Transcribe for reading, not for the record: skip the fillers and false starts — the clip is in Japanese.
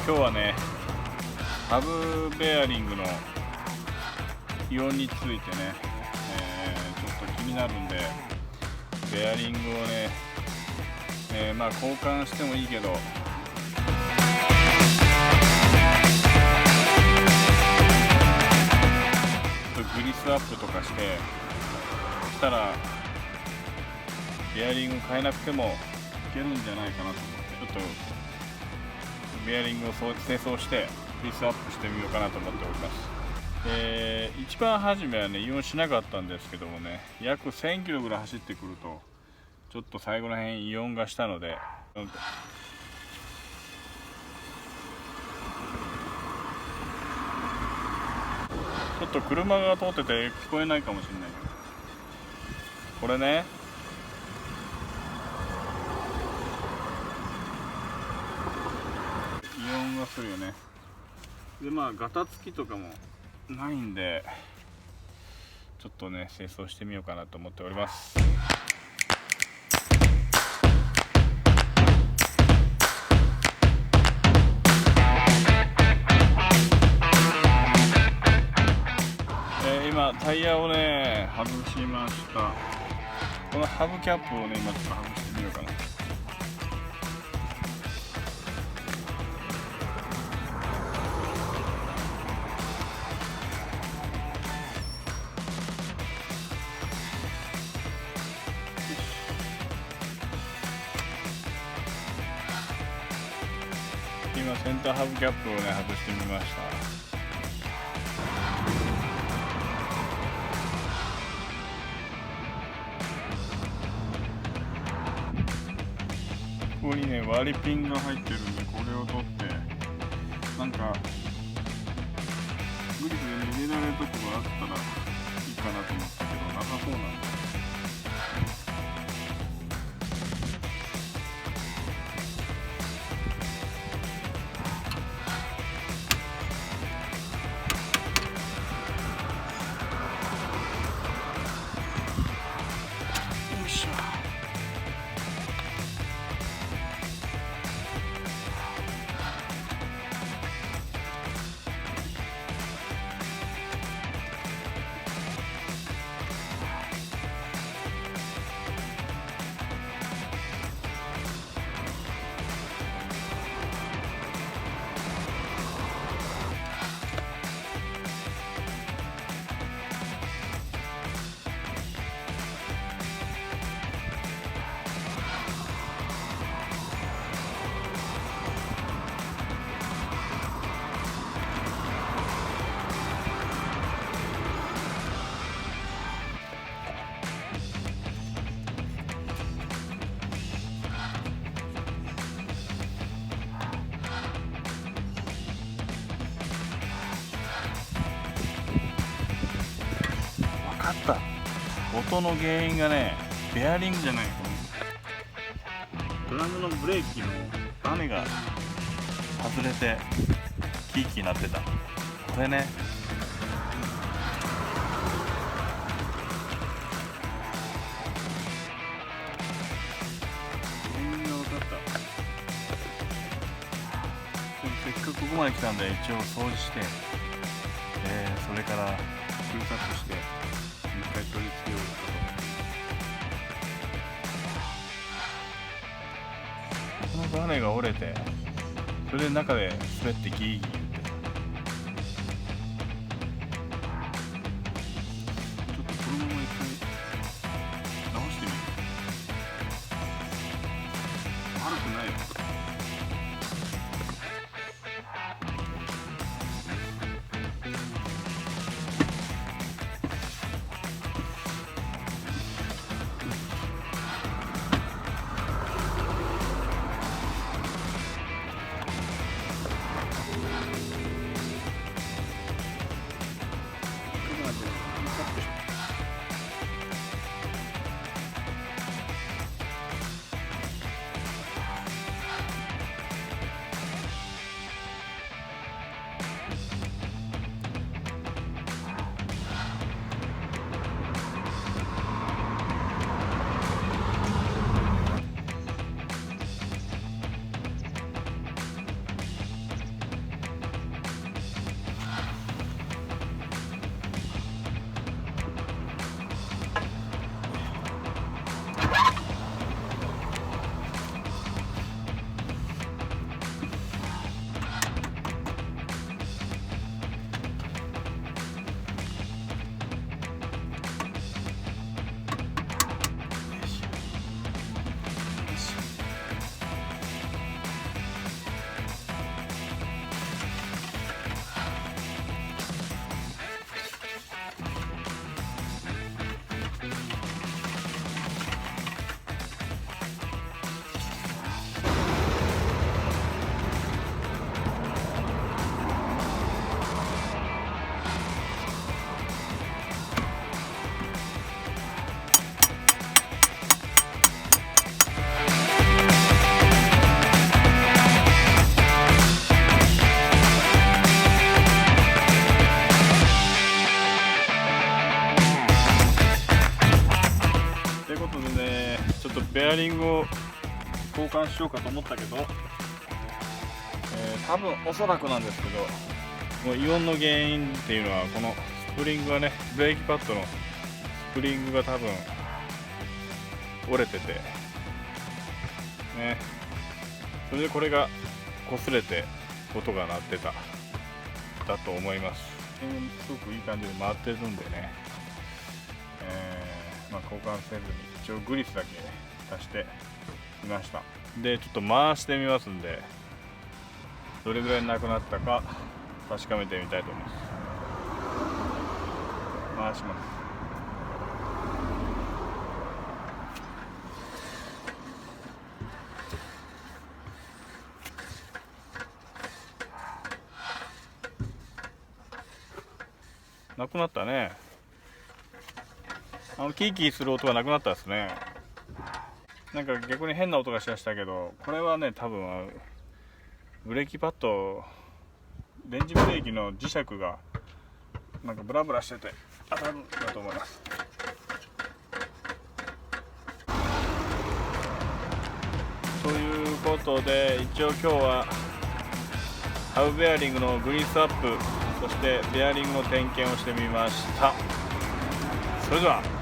今日はね、ハブベアリングのイオンについてね、ちょっと気になるんで、ベアリングをね、交換してもいいけど、グリスアップとかして、そしたらベアリング変えなくてもいけるんじゃないかなと思って、ちょっとベアリングを清掃してグリスアップしてみようかなと思っております。一番初めはね、イオンしなかったんですけどもね、約1000キロぐらい走ってくるとちょっと最後らへんイオンがしたので、ちょっと車が通ってて聞こえないかもしれない。これね、イオンがするよね。でガタつきとかもないんで、ちょっとね清掃してみようかなと思っております。今タイヤをね外しました。このハブキャップをね今ちょっと外してみようかな。今センターハブキャップをね外してみました。ここにね割りピンが入ってるんで、これを取ってなんかグリスで入れられるとこがあったらいいかなと思ったけど、なさそうなんで、よいしょ。あった。音の原因がね、ベアリングじゃない、ドラムのブレーキのバネが外れてキーキーなってた。これね、原因が分かった。でもせっかくここまで来たんで、一応掃除して、それからクルーカットして一回取り付けようかと。このバネが折れて、それで中で滑ってギーギー言ってた。ちょっとこのまま一回直してみる。悪くないよ。アリングを交換しようかと思ったけど、多分おそらくなんですけど、もう異音の原因っていうのはこのスプリングがね、ブレーキパッドのスプリングが多分折れててね、それでこれが擦れて音が鳴ってただと思います。すごくいい感じで回ってるんでね、交換せずに一応グリスだけ足してみました。でちょっと回してみますんで、どれぐらいなくなったか確かめてみたいと思います。回します。なくなったね。キーキーする音がなくなったですね。なんか逆に変な音がしましたけど、これはね多分ブレーキパッド、レンジブレーキの磁石がなんかブラブラしてて当たるんだと思います。ということで一応今日はハブベアリングのグリスアップ、そしてベアリングの点検をしてみました。それでは。